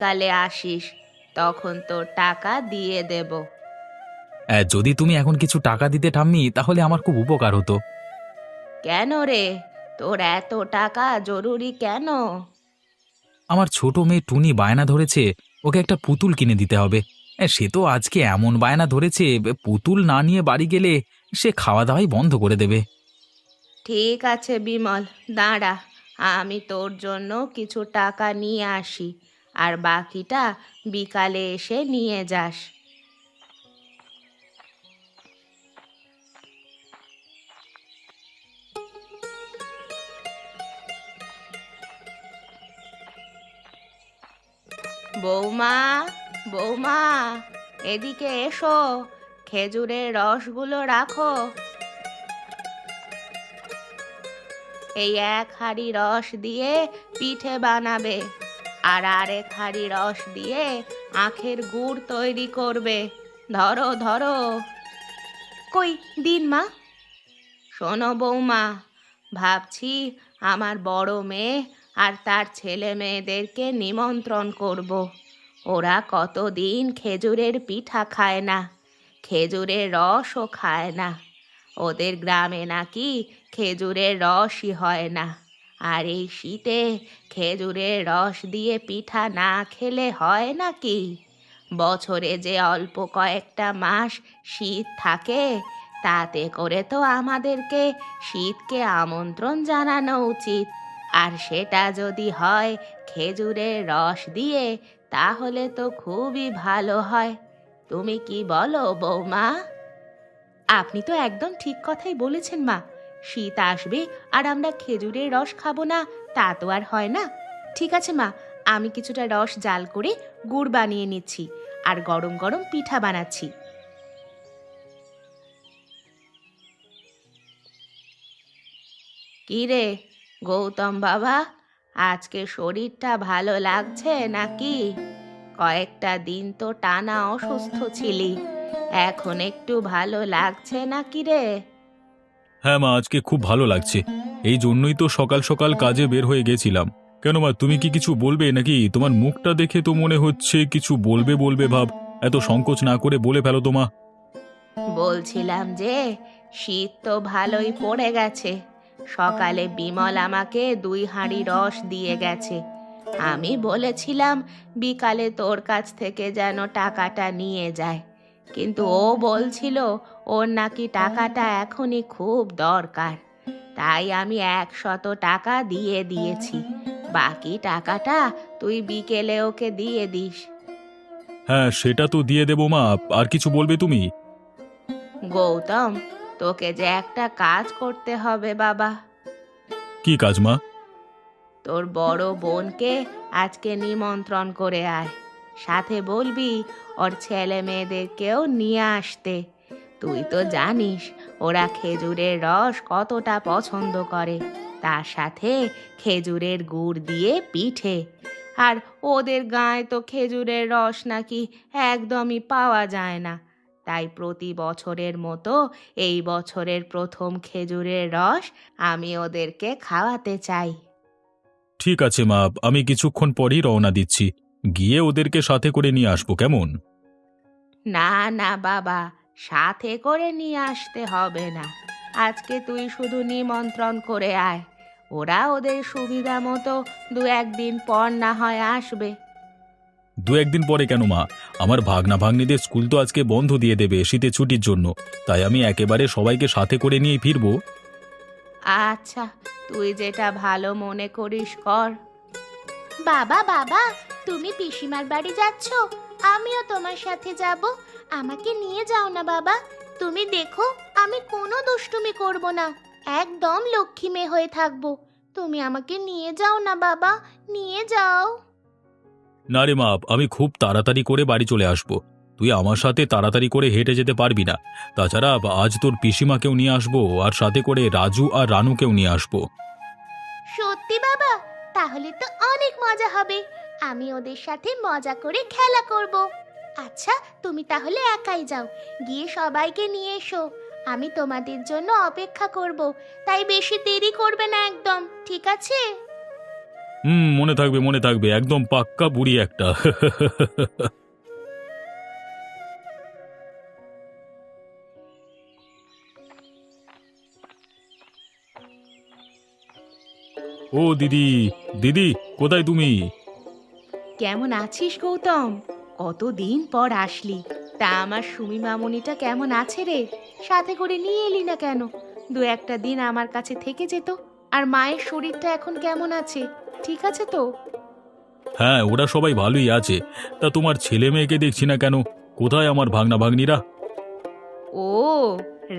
কালে আসিস, তখন তোর টাকা দিয়ে দেব। যদি তুমি এখন কিছু টাকা দিতে ঠাম্মি তাহলে আমার খুব উপকার হতো। কেন রে, তোর এত টাকা জরুরি কেন? আমার ছোট মেয়ে টুনি বায়না ধরেছে, ওকে একটা পুতুল কিনে দিতে হবে। সে তো আজকে এমন বায়না ধরেছে, পুতুল না নিয়ে বাড়ি গেলে সে খাওয়া দাওয়াই বন্ধ করে দেবে। ঠিক আছে বিমল, দাঁড়া, আমি তোর জন্য কিছু টাকা নিয়ে আসি, আর বাকিটা বিকালে এসে নিয়ে যাস। বৌমা, বৌমা, এদিকে এসো, খেজুরের রসগুলো রাখো। এই এক হাঁড়ি রস দিয়ে পিঠে বানাবে, আর আরেক হাঁড়ি রস দিয়ে আখের গুড় তৈরি করবে। ধরো ধরো। কই, দিন মা। শোনো বৌমা, ভাবছি আমার বড় মেয়ে আর তার ছেলে মেয়েদেরকে নিমন্ত্রণ করব। ওরা কতদিন খেজুরের পিঠা খায় না, খেজুরের রসও খায় না। ওদের গ্রামে নাকি খেজুরের রসই হয় না। আর এই শীতে খেজুরের রস দিয়ে পিঠা না খেলে হয় নাকি? বছরে যে অল্প কয়েকটা মাস শীত থাকে, তাতে করে তো আমাদেরকে শীতকে আমন্ত্রণ জানানো উচিত। আর সেটা যদি হয় খেজুরের রস দিয়ে, তাহলে তো খুবই ভালো হয়। তুমি কি বলো বৌমা? আপনি তো একদম ঠিক কথাই বলেছেন মা। শীত আসবে আর আমরা খেজুরের রস খাবো না, তা তো আর হয় না। ঠিক আছে মা, আমি কিছুটা রস জাল করে গুড় বানিয়ে নিচ্ছি, আর গরম গরম পিঠা বানাচ্ছি। কি রে গৌতম বাবা, আজকে শরীরটা ভালো লাগছে নাকি? কয়েকটা দিন তো টানা অসুস্থ ছিলি, এখন একটু ভালো লাগছে নাকি রে? হ্যাঁ মা, আজকে খুব ভালো লাগছে। এই জন্যই তো সকাল সকাল কাজে বের হয়ে গেছিলাম। কেন মা, তুমি কি কিছু বলবে নাকি? তোমার মুখটা দেখে তো মনে হচ্ছে কিছু বলবে বলবে ভাব। এত সংকোচ না করে বলে ফেলো তো মা। বলছিলাম যে শীত তো ভালোই পড়ে গেছে। সকালে বিমল আমাকে 2 হাঁড়ি রস দিয়ে গেছে। আমি বলেছিলাম বিকালে তোর কাছ থেকে যেন টাকাটা নিয়ে যায়, কিন্তু ও বলছিল ওর নাকি টাকাটা এখনই খুব দরকার। তাই আমি 100 টাকা দিয়ে দিয়েছি। বাকি টাকাটা তুই বিকেলে ওকে দিয়ে দিস। হ্যাঁ, সেটা তো দিয়ে দেবো মা। আর কিছু বলবে তুমি? গৌতম, তোকে যে একটা কাজ করতে হবে বাবা। কি কাজ মা? তোর বড় বোনকে আজকে নিমন্ত্রণ করে আয়। সাথে বলবি ওর ছেলে মেয়েদেরকেও নিয়ে আসতে। তুই তো জানিস ওরা খেজুরের রস কতটা পছন্দ করে, তার সাথে খেজুরের গুড় দিয়ে পিঠে। আর ওদের গায়ে তো খেজুরের রস নাকি একদমই পাওয়া যায় না। তাই প্রতি বছরের মতো এই বছরের প্রথম খেজুরের রস আমি ওদেরকে খাওয়াতে চাই। ঠিক আছে মা, আমি কিছুক্ষণ পরেই রওনা দিচ্ছি। গিয়ে ওদেরকে সাথে করে নিয়ে আসবো, কেমন? না না বাবা, সাথে করে নিয়ে আসতে হবে না। আজকে তুই শুধু নিমন্ত্রণ করে আয়। ওরা ওদের সুবিধা মতো 1-2 দিন পর না হয় আসবে। দু একদিন পরে কেন মা? আমার ভাগনা ভাগ্নিদের স্কুল তো আজকে বন্ধ দিয়ে দেবে শীতের ছুটির জন্য। তাই আমি একেবারে সবাইকে সাথে করে নিয়ে ফিরবো। আচ্ছা, তুই যেটা ভালো মনে করিস কর। বাবা বাবা, তুমি পিসিমার বাড়ি যাচ্ছ? আমিও তোমার সাথে যাব। আমাকে নিয়ে যাও না বাবা। তুমি দেখো, আমি কোনো দুষ্টুমি করব না, একদম লক্ষ্মী মেয়ে হয়ে থাকবো। তুমি আমাকে নিয়ে যাও না বাবা, নিয়ে যাও। না রে মা, আমি খুব তাড়াতাড়ি করে বাড়ি চলে আসবো। তুই আমার সাথে তাড়াতাড়ি করে হেঁটে যেতে পারবি না। তাছাড়া আজ তোর পিসিমাকেও নিয়ে আসবো, আর সাথে করে রাজু আর রানুকেও নিয়ে আসবো। সত্যি বাবা? তাহলে তো অনেক মজা হবে। আমি ওদের সাথে মজা করে খেলা করব। আচ্ছা, তুমি তাহলে একাই যাও, গিয়ে সবাইকে নিয়ে এসো। আমি তোমাদের জন্য অপেক্ষা করব, তাই বেশি দেরি করবে না একদম, ঠিক আছে? মনে থাকবে মনে থাকবে, একদম পাক্কা বুড়ি একটা। ও দিদি, দিদি কোথায় তুমি? কেমন আছিস গৌতম? কতদিন পর আসলি। তা আমার সুমি মামুনিটা কেমন আছে রে? সাথে করে নিয়ে এলি না কেন? দু একটা দিন আমার কাছে থেকে যেত। আর মায়ের শরীরটা এখন কেমন আছে? ঠিক আছে তো? হ্যাঁ, ওরা সবাই ভালোই আছে। তা তোমার ছেলে মেয়েকে দেখছি না কেন? কোথায় আমার ভাগ্না ভাগ্নিরা? ও,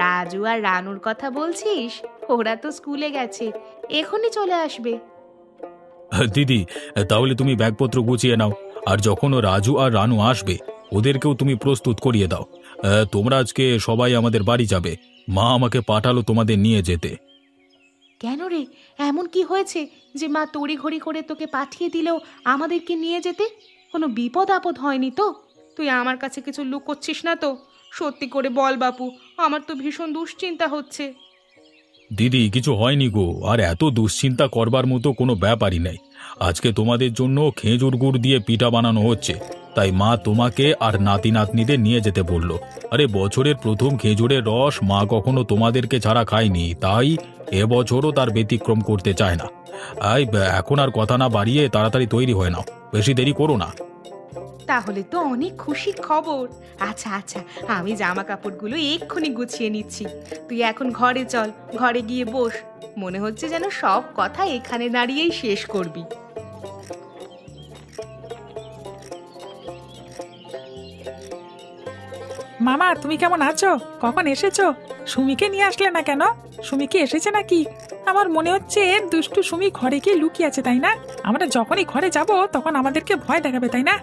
রাজু আর রানুর কথা বলছিস? ওরা তো স্কুলে গেছে, এখনই চলে আসবে। দিদি, তাহলে তুমি ব্যাগপত্র গুছিয়ে নাও। আর যখন ও রাজু আর রানু আসবে, ওদেরকেও তুমি প্রস্তুত করিয়ে দাও। তোমরা আজকে সবাই আমাদের বাড়ি যাবে। মা আমাকে পাঠালো তোমাদের নিয়ে যেতে। কেন রে, এমন কি হয়েছে যে মা তড়িঘড়ি করে তোকে পাঠিয়ে দিলেও আমাদেরকে নিয়ে যেতে? কোনো বিপদ আপদ হয়নি তো? তুই আমার কাছে কিছু লুকোচ্ছিস না তো? সত্যি করে বল বাপু, আমার তো ভীষণ দুশ্চিন্তা হচ্ছে। দিদি, কিছু হয়নি গো, আর এত দুশ্চিন্তা করবার মতো কোনো ব্যাপারই নেই। আজকে তোমাদের জন্য খেজুর গুড় দিয়ে পিঠা বানানো হচ্ছে, তাই মা তোমাকে আর নাতি নাতনিদের নিয়ে যেতে বলল। আরে বছরের প্রথম খেজুরের রস মা কখনো তোমাদেরকে ছাড়া খায়নি, তাই এবছরও তার ব্যতিক্রম করতে চায় না। এখন আর কথা না বাড়িয়ে তাড়াতাড়ি তৈরি হয়ে নাও, বেশি দেরি করো না। তাহলে তো অনেক খুশির খবর। আচ্ছা আচ্ছা, আমি জামা কাপড়গুলো এক্ষুনি গুছিয়ে নিচ্ছি। তুই এখন ঘরে চল, ঘরে গিয়ে বস। মনে হচ্ছে যেন সব কথা এখানে দাঁড়িয়েই শেষ করবি। মামা, তুমি কেমন আছো? কখন এসেছো? সুমিকে নিয়ে আসলে না কেন? সুমি কি এসেছে নাকি? আমার মনে হচ্ছে দুষ্টু সুমি ঘরে গিয়ে লুকিয়ে আছে, তাই না? আমরা যখনই ঘরে যাব তখন আমাদেরকে ভয় দেখাবে, তাই না?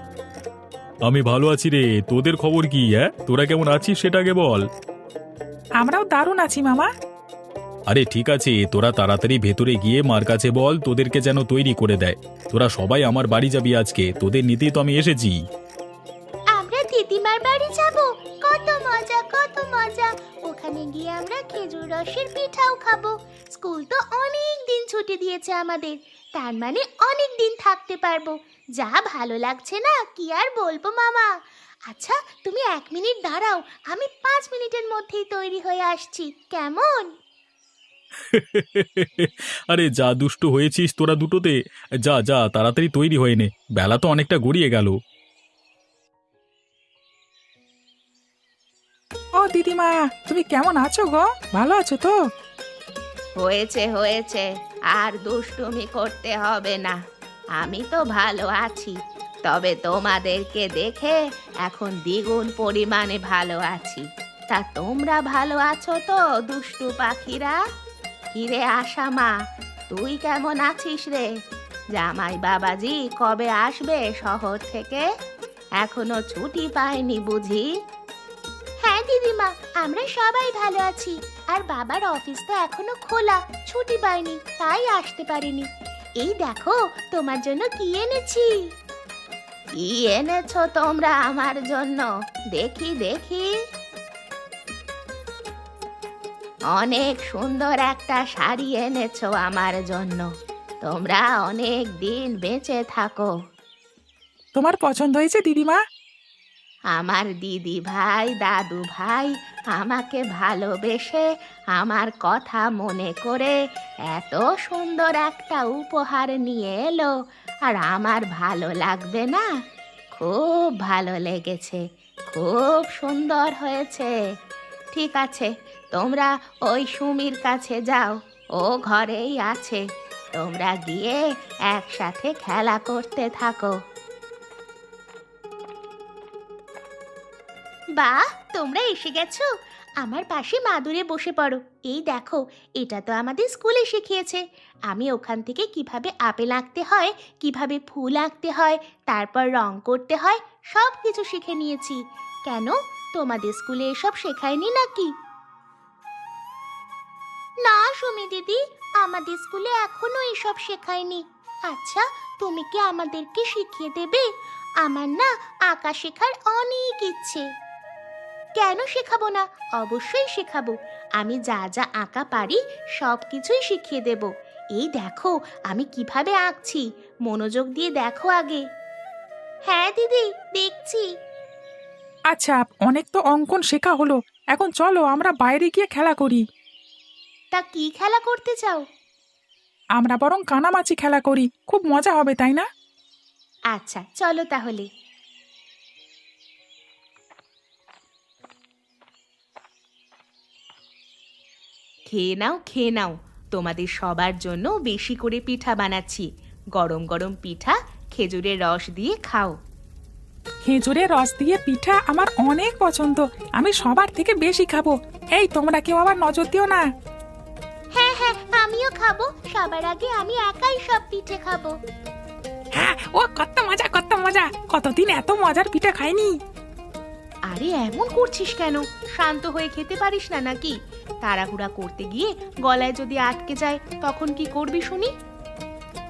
আমি ভালো আছি রে, তোদের খবর কি? তোরা কেমন আছিস সেটাকে বল। আমরাও দারুণ আছি মামা। আরে ঠিক আছে, তোরা তাড়াতাড়ি ভেতরে গিয়ে মার কাছে বল তোদেরকে যেন তৈরি করে দেয়। তোরা সবাই আমার বাড়ি যাবি আজকে, তোদের নিতেই তো আমি এসেছি। আমরা দিদিমার বাড়ি যাব। কত মজা, কত মজা। ওখানে গিয়ে আমরা খেজুর রসের পিঠাও খাবো। স্কুল তো অনেক দিন ছুটি দিয়েছে আমাদের, তার মানে অনেক দিন থাকতে পারবো। যা ভালো লাগছে না, কি আর বলবো মামা। আচ্ছা, তুমি 1 মিনিট দাঁড়াও, আমি 5 মিনিটের মধ্যেই তৈরি হয়ে আসছি, কেমন? আরে যা দুষ্টু হয়েছিস তোরা দুটোতে। যা যা তাড়াতাড়ি তৈরি হয়ে নে, বেলা তো অনেকটা গড়িয়ে গেল। ও দিদিমা, তুমি কেমন আছো গো? ভালো আছো তো? হয়েছে হয়েছে, আর দুষ্টুমি করতে হবে না। আমি তো ভালো আছি, তবে তোমাদেরকে দেখে এখন দ্বিগুণ পরিমাণে ভালো আছি। তা তোমরা ভালো আছো তো দুষ্টু পাখিরা? কিরে আশা মা, তুই কেমন আছিস রে? জামাই বাবাজি কবে আসবে শহর থেকে? এখনো ছুটি পায়নি বুঝি? হ্যাঁ দিদিমা, আমরা সবাই ভালো আছি। আর বাবার অফিস তো এখনো খোলা, ছুটি পাইনি, তাই আসতে পারিনি। এই দেখো, তোমার জন্য কি এনেছি। কি এনেছো তোমরা আমার জন্য? দেখি দেখি। অনেক সুন্দর একটা শাড়ি এনেছো আমার জন্য। তোমরা অনেক দিন বেঁচে থাকো। তোমার পছন্দ হয়েছে দিদিমা? আমার দিদি ভাই দাদু ভাই আমাকে ভালোবেসে আমার কথা মনে করে এত সুন্দর একটা উপহার নিয়ে এলো, আর আমার ভালো লাগবে না? খুব ভালো লেগেছে, খুব সুন্দর হয়েছে। ঠিক আছে, তোমরা ওই সুমির কাছে যাও, ও ঘরেই আছে। তোমরা গিয়ে একসাথে খেলা করতে থাকো। বাহ, তোমরা এসে গেছো। আমার পাশে মাদুরে বসে পড়ো। এই দেখো, এটা তো আমাদের স্কুলে শিখিয়েছে। আমি ওখান থেকে কিভাবে আপেল আঁকতে হয়, কিভাবে ফুল আঁকতে হয়, তারপর রং করতে হয়, সব কিছু শিখে নিয়েছি। কেন, তোমাদের স্কুলে এসব শেখায়নি নাকি? না সুমি দিদি, আমাদের স্কুলে এখনো এসব শেখায়নি। আচ্ছা, তুমি কি আমাদেরকে শিখিয়ে দেবে? আমার না আঁকা শেখার অনেক ইচ্ছে। কেন শেখাবো না? অবশ্যই শেখাবো। আমি যা যা আঁকা পারি সব কিছুই শিখিয়ে দেব। এই দেখো আমি কিভাবে আঁকছি, মনোযোগ দিয়ে দেখো আগে। হ্যাঁ দিদি, দেখছি। আচ্ছা, অনেক তো অঙ্কন শেখা হলো, এখন চলো আমরা বাইরে গিয়ে খেলা করি। তা কি খেলা করতে চাও? আমরা বরং কানামাছি খেলা করি, খুব মজা হবে তাই না? আচ্ছা চলো তাহলে। খেয়ে নাও খেয়ে নাও, তোমাদের সবার জন্য বেশি করে পিঠা বানাচ্ছি। গরম গরম পিঠা খেজুরের রস দিয়ে খাও। খেজুরের রস দিয়ে পিঠা আমার অনেক পছন্দ, আমি সবার থেকে বেশি খাবো। এই তোমরা কেউ আবার নজর দিও না। হ্যাঁ হ্যাঁ, আমিও খাবো। সবার আগে আমি একাই সব পিঠে খাবো। হ্যাঁ, ও কত মজা কত মজা, কতদিন এত মজার পিঠা খাইনি। আরে এমন করছিস কেন? শান্ত হয়ে খেতে পারিস না নাকি? তাড়াহুড়া করতে গিয়ে গলায় যদি আটকে যায় তখন কি করবি শুনি?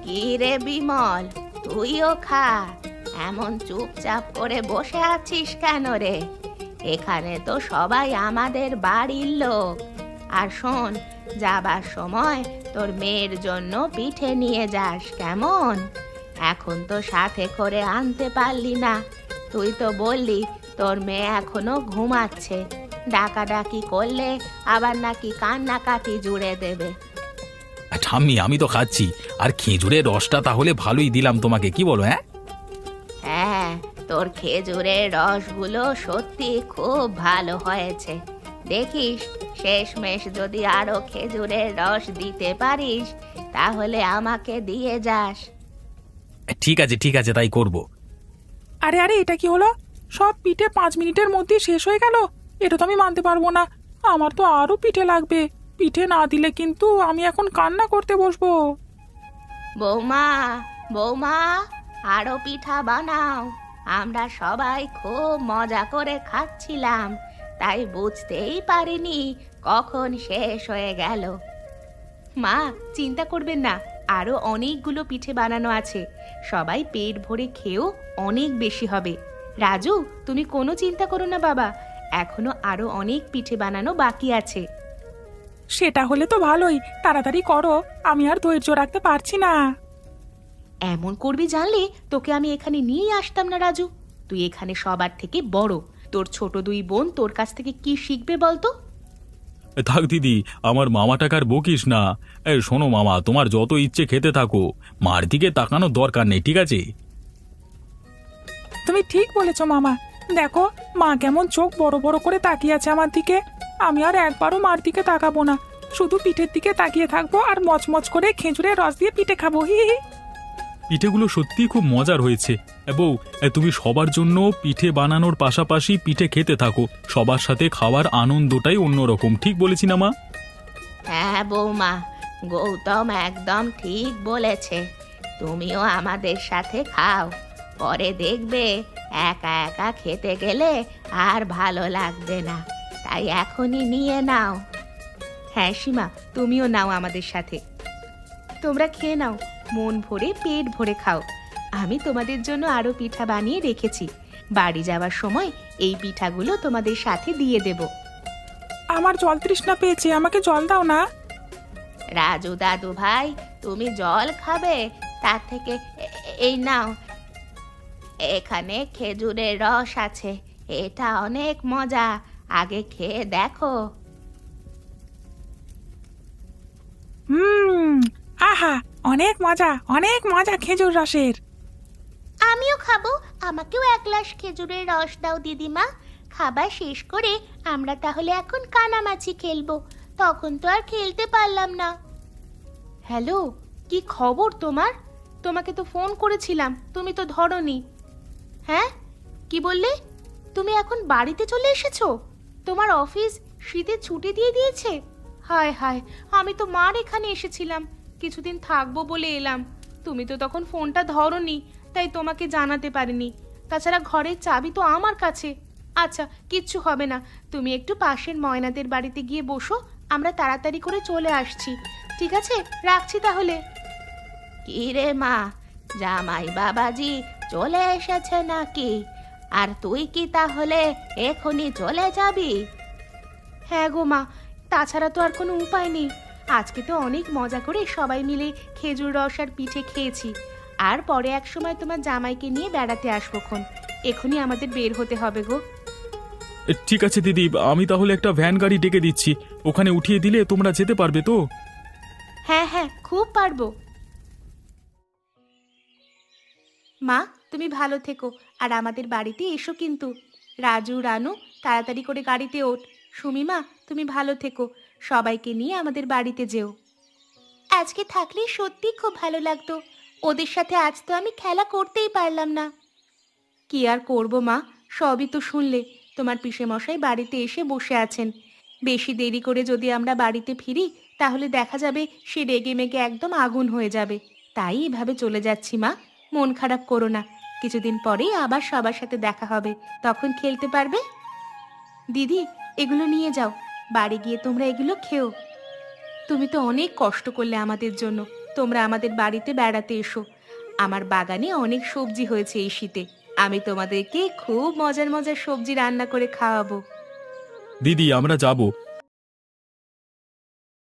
কি রে বিমল, তুইও খা। এমন চুপচাপ করে বসে আছিস কেন রে? এখানে তো সবাই আমাদের বাড়ির লোক। আর শোন, যাবার সময় তোর মেয়ের জন্য পিঠে নিয়ে যাস কেমন? এখন তো সাথে করে আনতে পারলি না। তুই তো বললি তোর মেয়ে এখনো ঘুমাচ্ছে, ডাকাডাকি করলে আবার নাকি কান্নাকাটি জুড়ে দেবে। ঠাম্মি, আমি তো খাচ্ছি, আর খেজুরের রসটা তাহলে ভালোই দিলাম তোমাকে, কি বলো? হ্যাঁ হ্যাঁ, তোর খেজুরের রসগুলো সত্যি খুব ভালো হয়েছে। দেখিস শেষমেশ যদি আরো খেজুরের রস দিতে পারিস তাহলে আমাকে দিয়ে যাস। ঠিক আছে ঠিক আছে, তাই করব। আরে আরে, এটা কি হলো? সব পিঠে 5 মিনিটের মধ্যেই শেষ হয়ে গেল। এটা তো আমি মানতে পারবো না, আমার তো আরো পিঠে লাগবে। পিঠে না দিলে কিন্তু আমি এখন কান্না করতে বসবো। বৌমা, বৌমা, আরো পিঠা বানাও। আমরা সবাই খুব মজা করে খাচ্ছিলাম, তাই বুঝতেই পারিনি কখন শেষ হয়ে গেল। মা, চিন্তা করবেন না, আরো অনেকগুলো পিঠে বানানো আছে। সবাই পেট ভরে খেয়েও অনেক বেশি হবে। রাজু, তুমি কোনো চিন্তা করো না বাবা, এখনো আরো অনেক পিঠে বানানো বাকি আছে। সেটা হলে তো ভালোই, তাড়াতাড়ি করো, আমি আর ধৈর্য রাখতে পারছি না। এমন করবি জানলে তোকে আমি এখানে নিয়ে আসতাম না রাজু। তুই এখানে সবার থেকে বড়, তোর ছোট 2 বোন তোর কাছ থেকে কি শিখবে বলতো? থাক দিদি, আমার মামাটাকে আর বকিস না। এই শোনো মামা, তোমার যত ইচ্ছে খেতে থাকো, মার দিকে তাকানোর দরকার নেই, ঠিক আছে? তুমি ঠিক বলেছ মামা, দেখো মা কেমন চোখ বড় বড় করে তাকিয়ে আছে আমার দিকে। আমি আর একবারও মার দিকে তাকাবো না, শুধু পিঠের দিকে তাকিয়ে থাকবো আর মচমচ করে খেজুরের রস দিয়ে পিঠে খাবো। হি হি। পিঠেগুলো সত্যিই খুব মজার হয়েছে। বউ, তুমি সবার জন্য পিঠে বানানোর পাশাপাশি পিঠে খেতে থাকো, সবার সাথে খাওয়ার আনন্দটাই অন্যরকম, ঠিক বলেছি না মা? হ্যাঁ বৌমা, গৌতম একদম ঠিক বলেছে। তুমিও আমাদের সাথে খাও, পরে দেখবে একা একা খেতে গেলে আর ভালো লাগবে না। তাই এখনই নিয়ে নাও। হ্যাঁ সীমা, তুমিও নাও আমাদের সাথে। তোমরা খেয়ে নাও, মন ভরে পেট ভরে খাও। আমি তোমাদের জন্য আরো পিঠা বানিয়ে রেখেছি। বাড়ি যাওয়ার সময় এই পিঠাগুলো তোমাদের সাথে দিয়ে দেব। আমার জল তৃষ্ণা পেয়েছে, আমাকে জল দাও না। রাজু দাদু ভাই, তুমি জল খাবে? তার থেকে এই নাও, এখানে খেজুরের রস আছে, এটা অনেক মজা, আগে খেয়ে দেখো। আহা, অনেক মজা খেজুর রসের। আমিও খাবো, আমাকেও 1 গ্লাস খেজুরের রস দাও দিদিমা। খাবার শেষ করে আমরা তাহলে এখন কানামাছি খেলবো। তখন তো আর খেলতে পারলাম না। হ্যালো, কি খবর তোমার? তোমাকে তো ফোন করেছিলাম, তুমি তো ধরোনি। হ্যাঁ, কি বললে? তুমি এখন বাড়িতে চলে এসেছো? তোমার অফিস শীতের ছুটি দিয়ে দিয়েছে? হায় হায়, আমি তো মার এখানে এসেছিলাম, কিছুদিন থাকবো বলে এলাম। তুমি তো তখন ফোনটা ধরোনি, তাই তোমাকে জানাতে পারিনি। তাছাড়া ঘরের চাবি তো আমার কাছে। আচ্ছা, কিচ্ছু হবে না, তুমি একটু পাশের ময়নাদের বাড়িতে গিয়ে বসো, আমরা তাড়াতাড়ি করে চলে আসছি। ঠিক আছে, রাখছি তাহলে। কি রে মা, জামাই বাবাজি চলে এসেছে নাকি? আর তুই কি তাহলে এখনই চলে যাবি? হ্যাঁ গো মা, তাছাড়া তো আর কোনো উপায় নেই। আজকে তো অনেক মজা করে সবাই মিলে খেজুর রস আর পিঠে খেয়েছি। আর পরে এক সময় তোমার জামাইকে নিয়ে বেড়াতে আসবোক্ষণ। এখনই আমাদের বের হতে হবে গো। ঠিক আছে দিদি, আমি তাহলে একটা ভ্যান গাড়ি ডেকে দিচ্ছি, ওখানে উঠিয়ে দিলে তোমরা যেতে পারবে তো? হ্যাঁ হ্যাঁ, খুব পারবো। মা, তুমি ভালো থেকো আর আমাদের বাড়িতে এসো কিন্তু। রাজু, রানু, তাড়াতাড়ি করে গাড়িতে ওঠ। সুমিমা, তুমি ভালো থেকো, সবাইকে নিয়ে আমাদের বাড়িতে যেও। আজকে থাকলে সত্যি খুব ভালো লাগতো। ওদের সাথে আজ তো আমি খেলা করতেই পারলাম না। কি আর করবো মা, সবই তো শুনলে। তোমার পিসেমশাই বাড়িতে এসে বসে আছেন। বেশি দেরি করে যদি আমরা বাড়িতে ফিরি তাহলে দেখা যাবে সে রেগে মেগে একদম আগুন হয়ে যাবে। তাই এভাবে চলে যাচ্ছি মা, মন খারাপ করো না। কিছুদিন পরেই আবার সবার সাথে দেখা হবে, তখন খেলতে পারবে। দিদি, এগুলো নিয়ে যাও, বাড়ি গিয়ে তোমরা এগুলো খেও। তুমি তো অনেক কষ্ট করলে আমাদের জন্য, তোমরা আমাদের বাড়িতে বেড়াতে এসো। আমার বাগানে অনেক সবজি হয়েছে এই শীতে, আমি তোমাদেরকে খুব মজার মজার সবজি রান্না করে খাওয়াবো। দিদি আমরা যাব,